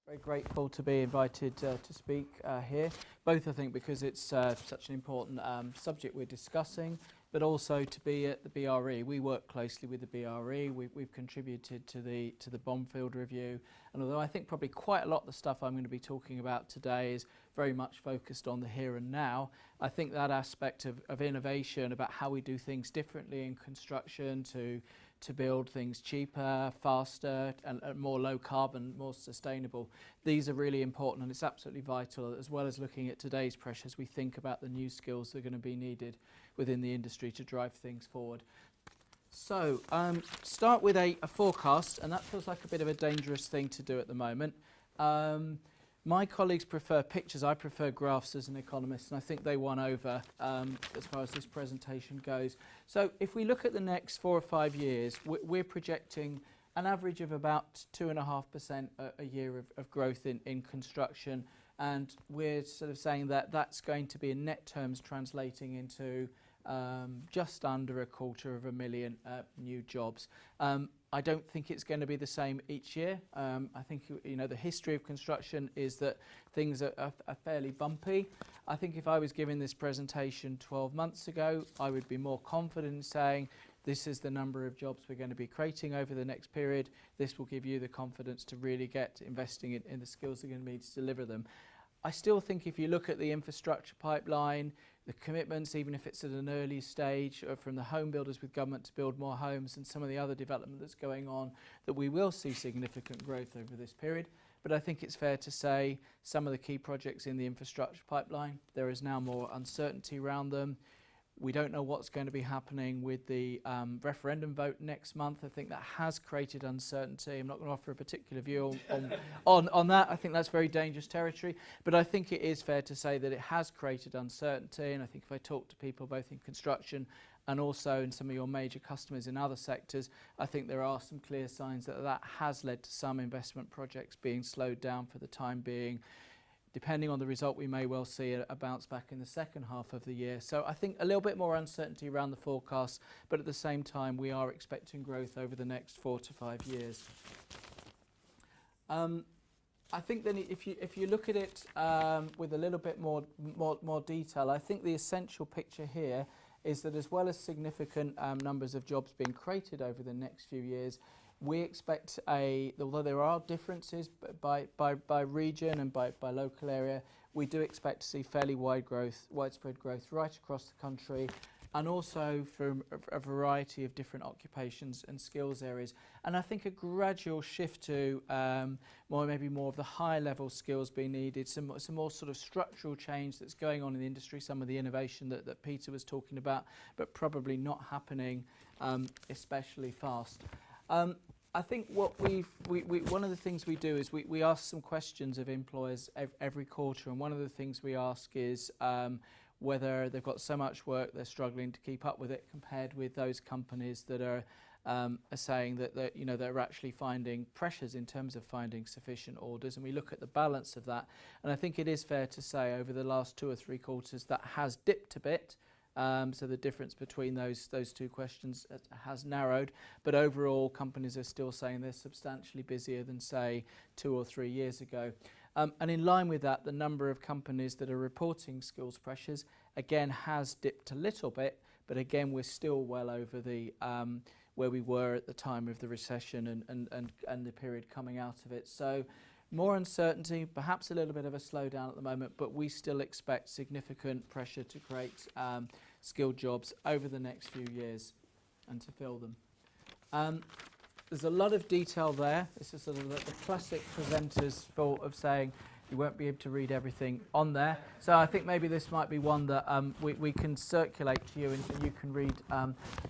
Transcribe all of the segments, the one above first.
Very grateful to be invited to speak here, both I think because it's such an important subject we're discussing, but also to be at the BRE. We work closely with the BRE. We've contributed to the Bomfield review, and although I think probably quite a lot of the stuff I'm going to be talking about today is very much focused on the here and now, I think that aspect of innovation about how we do things differently in construction to build things cheaper, faster and more low carbon, more sustainable. These are really important, and it's absolutely vital, as well as looking at today's pressures, we think about the new skills that are going to be needed within the industry to drive things forward. So start with a forecast, and that feels like a bit of a dangerous thing to do at the moment. My colleagues prefer pictures, I prefer graphs as an economist, and I think they won over as far as this presentation goes. So if we look at the next 4 or 5 years, we're projecting an average of about 2.5% a year of growth in construction, and we're sort of saying that that's going to be in net terms translating into just under 250,000 new jobs. I don't think it's going to be the same each year. I think the history of construction is that things are fairly bumpy. I think if I was giving this presentation 12 months ago, I would be more confident in saying this is the number of jobs we're going to be creating over the next period. This will give you the confidence to really get investing in the skills that are going to need to deliver them. I still think if you look at the infrastructure pipeline, the commitments, even if it's at an early stage from the home builders with government to build more homes and some of the other development that's going on, that we will see significant growth over this period. But I think it's fair to say some of the key projects in the infrastructure pipeline, there is now more uncertainty around them. We don't know what's going to be happening with the referendum vote next month. I think that has created uncertainty. I'm not going to offer a particular view on that. I think that's very dangerous territory. But I think it is fair to say that it has created uncertainty. And I think if I talk to people both in construction and also in some of your major customers in other sectors, I think there are some clear signs that that has led to some investment projects being slowed down for the time being. Depending on the result, we may well see a bounce back in the second half of the year. So I think a little bit more uncertainty around the forecast, but at the same time, we are expecting growth over the next 4 to 5 years. I think then if you look at it with a little bit more detail, I think the essential picture here is that as well as significant numbers of jobs being created over the next few years, we expect although there are differences by region and by local area, we do expect to see fairly widespread growth right across the country, and also from a variety of different occupations and skills areas. And I think a gradual shift to maybe more of the high level skills being needed, some more sort of structural change that's going on in the industry, some of the innovation that Peter was talking about, but probably not happening especially fast. I think what one of the things we do is we ask some questions of employers every quarter, and one of the things we ask is whether they've got so much work they're struggling to keep up with it compared with those companies that are saying that they're actually finding pressures in terms of finding sufficient orders, and we look at the balance of that. And I think it is fair to say over the last 2 or 3 quarters that has dipped a bit. So the difference between those two questions has narrowed, but overall companies are still saying they're substantially busier than, say, 2 or 3 years ago. And in line with that, the number of companies that are reporting skills pressures, again, has dipped a little bit, but again, we're still well over the where we were at the time of the recession and the period coming out of it. So more uncertainty, perhaps a little bit of a slowdown at the moment, but we still expect significant pressure to create skilled jobs over the next few years and to fill them. There's a lot of detail there. This is sort of the classic presenter's fault of saying you won't be able to read everything on there. So I think maybe this might be one that we can circulate to you and you can read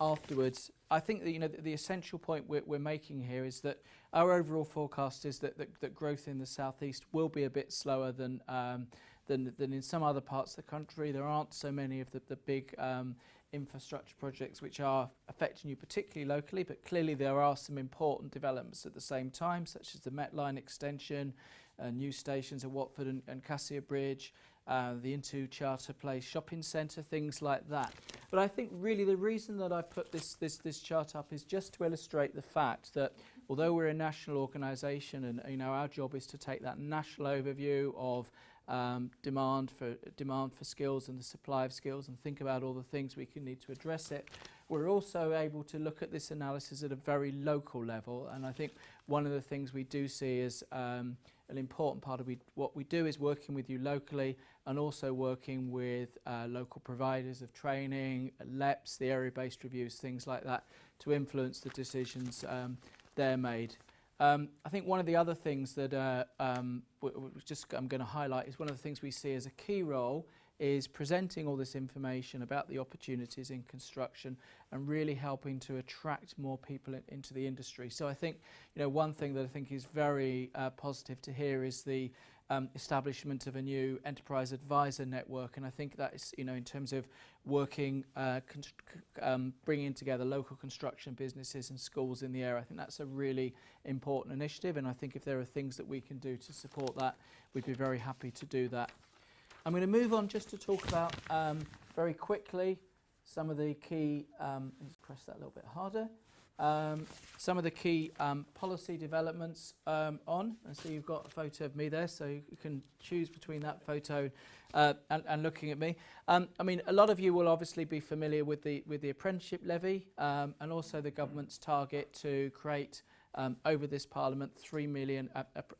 afterwards. I think that the essential point we're making here is that our overall forecast is that growth in the southeast will be a bit slower than in some other parts of the country. There aren't so many of the big infrastructure projects which are affecting you particularly locally, but clearly there are some important developments at the same time, such as the Met Line extension, new stations at Watford and Cassia Bridge, the Into Charter Place shopping centre, things like that. But I think really the reason that I put this chart up is just to illustrate the fact that although we're a national organisation, and our job is to take that national overview of demand for skills and the supply of skills, and think about all the things we can need to address it. We're also able to look at this analysis at a very local level, and I think one of the things we do see is an important part of what we do is working with you locally, and also working with local providers of training, LEPs, the area-based reviews, things like that, to influence the decisions they're made. I think one of the other things that I'm going to highlight is one of the things we see as a key role is presenting all this information about the opportunities in construction and really helping to attract more people into the industry. So I think, one thing that I think is very positive to hear is the establishment of a new enterprise advisor network, and I think that is, in terms of working, bringing together local construction businesses and schools in the area, I think that's a really important initiative, and I think if there are things that we can do to support that, we'd be very happy to do that. I'm going to move on just to talk about very quickly some of the key, let's press that a little bit harder, some of the key policy developments on. And so you've got a photo of me there, so you can choose between that photo and looking at me. I mean, a lot of you will obviously be familiar with the apprenticeship levy, and also the government's target to create over this Parliament 3 million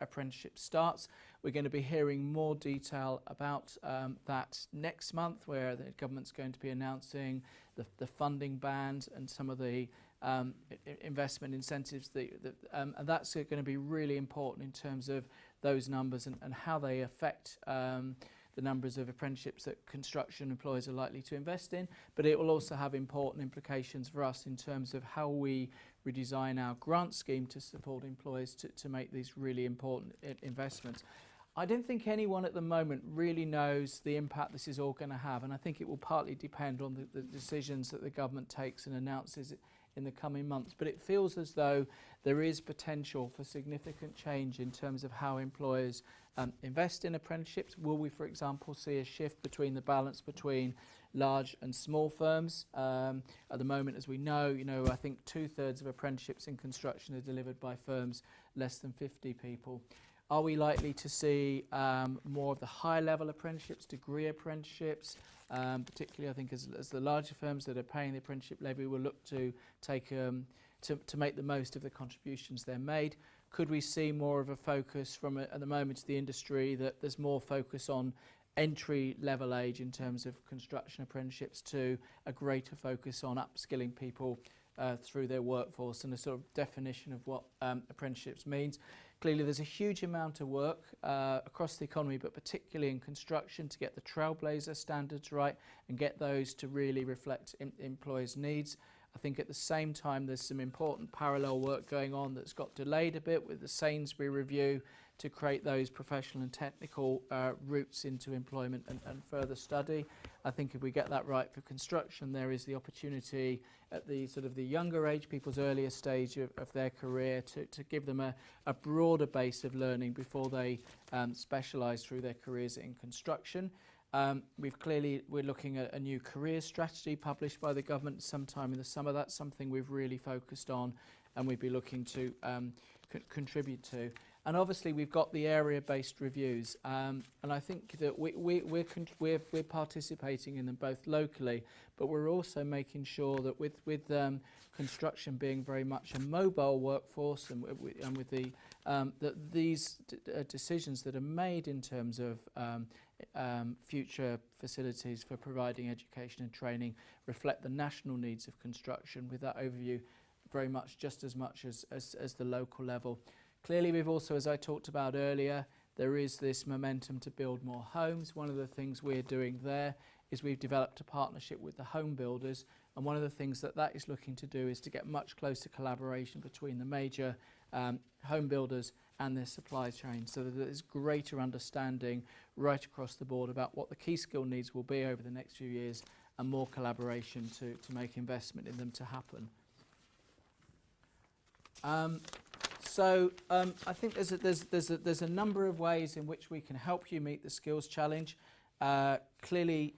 apprenticeship starts. We're going to be hearing more detail about that next month, where the government's going to be announcing the funding band and some of the investment incentives, and that's going to be really important in terms of those numbers and how they affect the numbers of apprenticeships that construction employers are likely to invest in. But it will also have important implications for us in terms of how we redesign our grant scheme to support employers to make these really important investments. I don't think anyone at the moment really knows the impact this is all going to have, and I think it will partly depend on the decisions that the government takes and announces in the coming months. But it feels as though there is potential for significant change in terms of how employers invest in apprenticeships. Will we, for example, see a shift between the balance between large and small firms? At the moment, as we know, I think 2/3 of apprenticeships in construction are delivered by firms less than 50 people. Are we likely to see more of the higher level apprenticeships, degree apprenticeships, particularly I think as the larger firms that are paying the apprenticeship levy will look to take to make the most of the contributions they're made? Could we see more of a focus from at the moment to the industry that there's more focus on entry level age in terms of construction apprenticeships, to a greater focus on upskilling people through their workforce, and a sort of definition of what apprenticeships means? Clearly there's a huge amount of work across the economy, but particularly in construction, to get the trailblazer standards right and get those to really reflect employers' needs. I think at the same time there's some important parallel work going on that's got delayed a bit with the Sainsbury review to create those professional and technical routes into employment and further study. I think if we get that right for construction, there is the opportunity at the sort of the younger age, people's earlier stage of their career, to give them a broader base of learning before they specialise through their careers in construction. We're looking at a new career strategy published by the government sometime in the summer. That's something we've really focused on and we'd be looking to contribute to. And obviously we've got the area-based reviews, and I think that we're participating in them both locally, but we're also making sure that with construction being very much a mobile workforce, and with that these decisions that are made in terms of future facilities for providing education and training reflect the national needs of construction, with that overview very much just as much as the local level. Clearly we've also, as I talked about earlier, there is this momentum to build more homes. One of the things we're doing there is we've developed a partnership with the home builders, and one of the things that is looking to do is to get much closer collaboration between the major home builders and their supply chain, so that there's greater understanding right across the board about what the key skill needs will be over the next few years, and more collaboration to make investment in them to happen. I think there's a number of ways in which we can help you meet the skills challenge. Clearly,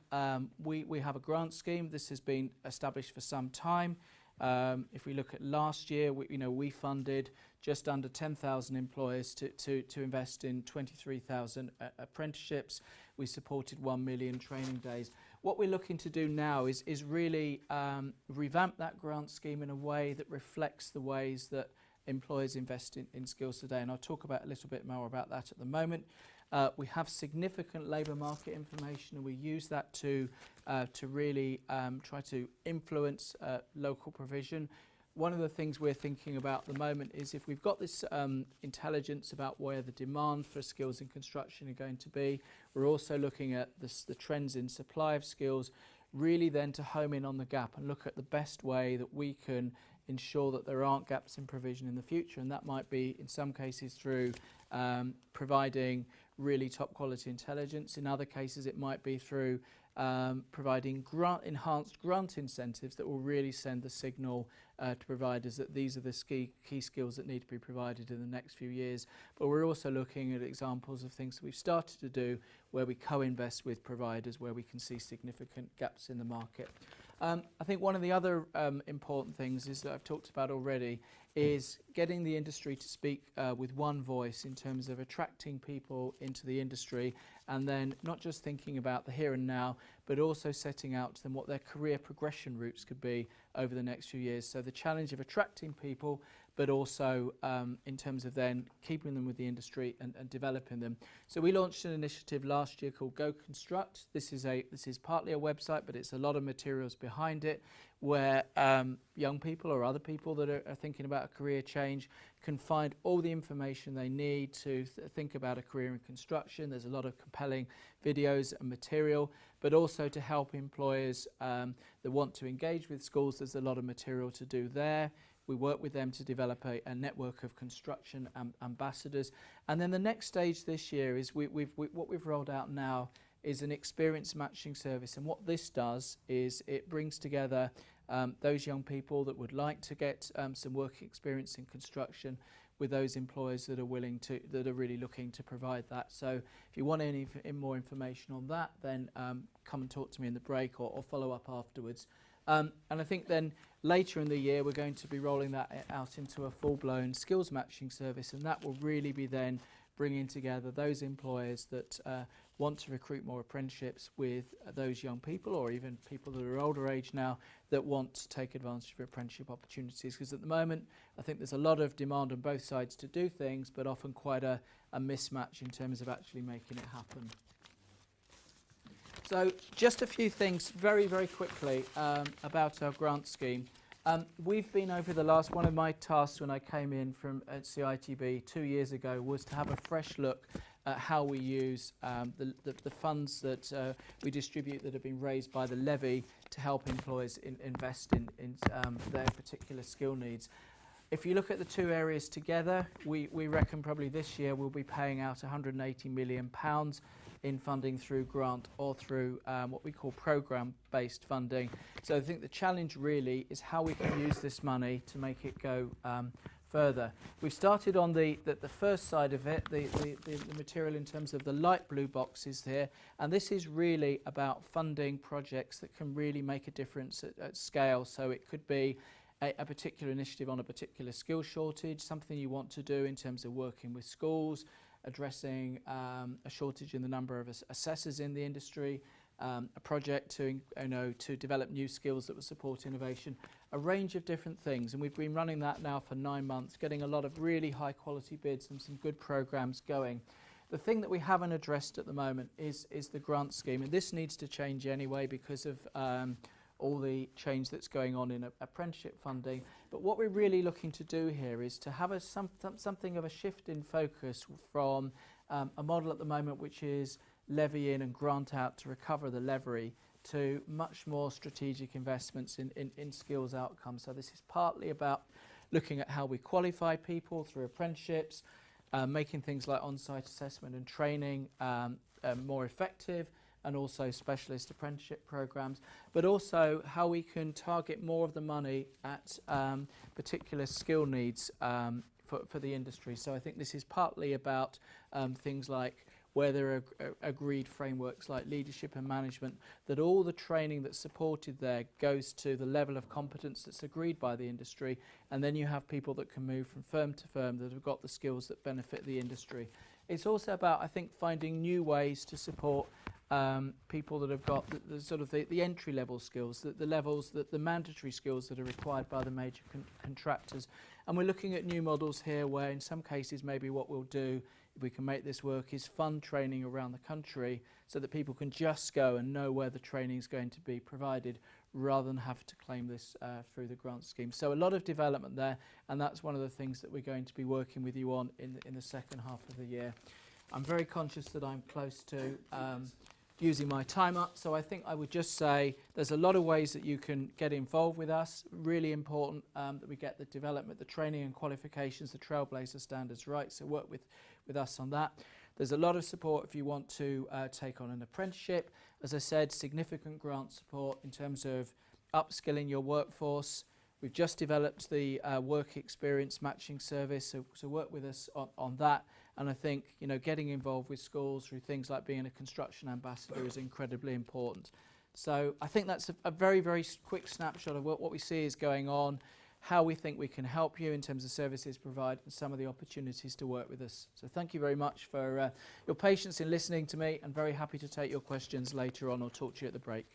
we have a grant scheme. This has been established for some time. If we look at last year, we funded just under 10,000 employers to invest in 23,000 apprenticeships. We supported 1 million training days. What we're looking to do now is really revamp that grant scheme in a way that reflects the ways that employers invest in skills today, and I'll talk about a little bit more about that at the moment. We have significant labour market information, and we use that to really try to influence local provision. One of the things we're thinking about at the moment is if we've got this intelligence about where the demand for skills in construction are going to be, we're also looking at the trends in supply of skills, really then to home in on the gap and look at the best way that we can ensure that there aren't gaps in provision in the future, and that might be in some cases through providing really top quality intelligence. In other cases it might be through providing enhanced grant incentives that will really send the signal to providers that these are the key skills that need to be provided in the next few years. But we're also looking at examples of things that we've started to do where we co-invest with providers where we can see significant gaps in the market. I think one of the other important things is that I've talked about already is getting the industry to speak with one voice in terms of attracting people into the industry, and then not just thinking about the here and now, but also setting out to them what their career progression routes could be over the next few years. So the challenge of attracting people, but also in terms of then keeping them with the industry and developing them. So we launched an initiative last year called Go Construct. This is partly a website, but it's a lot of materials behind it where young people or other people that are thinking about a career change can find all the information they need to think about a career in construction. There's a lot of compelling videos and material, but also to help employers that want to engage with schools. There's a lot of material to do there. We work with them to develop a network of construction ambassadors. And then the next stage this year is what we've rolled out now is an experience matching service. And what this does is it brings together those young people that would like to get some work experience in construction with those employers that are really looking to provide that. So if you want any more information on that, then come and talk to me in the break or follow up afterwards. And I think then later in the year we're going to be rolling that out into a full-blown skills matching service, and that will really be then bringing together those employers that want to recruit more apprenticeships with those young people, or even people that are older age now that want to take advantage of apprenticeship opportunities. Because at the moment I think there's a lot of demand on both sides to do things, but often quite a mismatch in terms of actually making it happen. So just a few things very, very quickly about our grant scheme. We've been over the last, one of my tasks when I came in from CITB 2 years ago was to have a fresh look at how we use the funds that we distribute that have been raised by the levy to help employers invest in their particular skill needs. If you look at the two areas together, we reckon probably this year we'll be paying out £180 million in funding through grant or through what we call programme-based funding. So I think the challenge really is how we can use this money to make it go further. We've started on the first side of it, the material in terms of the light blue boxes here, and this is really about funding projects that can really make a difference at scale. So it could be a particular initiative on a particular skill shortage, something you want to do in terms of working with schools, addressing a shortage in the number of assessors in the industry, a project to develop new skills that will support innovation, a range of different things. And we've been running that now for 9 months, getting a lot of really high quality bids and some good programs going. The thing that we haven't addressed at the moment is the grant scheme, and this needs to change anyway because of all the change that's going on in apprenticeship funding. But what we're really looking to do here is to have something of a shift in focus from a model at the moment which is levy in and grant out to recover the levy to much more strategic investments in skills outcomes. So this is partly about looking at how we qualify people through apprenticeships, making things like on-site assessment and training more effective, and also specialist apprenticeship programs, but also how we can target more of the money at particular skill needs for the industry. So I think this is partly about things like where there are agreed frameworks like leadership and management, that all the training that's supported there goes to the level of competence that's agreed by the industry, and then you have people that can move from firm to firm that have got the skills that benefit the industry. It's also about, I think, finding new ways to support people that have got the sort of the entry-level skills, the mandatory skills that are required by the major contractors. And we're looking at new models here where in some cases maybe what we'll do, if we can make this work, is fund training around the country so that people can just go and know where the training is going to be provided rather than have to claim this through the grant scheme. So a lot of development there, and that's one of the things that we're going to be working with you on in the second half of the year. I'm very conscious that I'm close to using my time up, so I think I would just say there's a lot of ways that you can get involved with us. Really important that we get the development, the training and qualifications, the Trailblazer standards right, so work with us on that. There's a lot of support if you want to take on an apprenticeship. As I said, significant grant support in terms of upskilling your workforce. We've just developed the work experience matching service, so work with us on that. And I think, you know, getting involved with schools through things like being a construction ambassador is incredibly important. So I think that's a very, very quick snapshot of what we see is going on, how we think we can help you in terms of services provided, and some of the opportunities to work with us. So thank you very much for your patience in listening to me, and very happy to take your questions later on or talk to you at the break.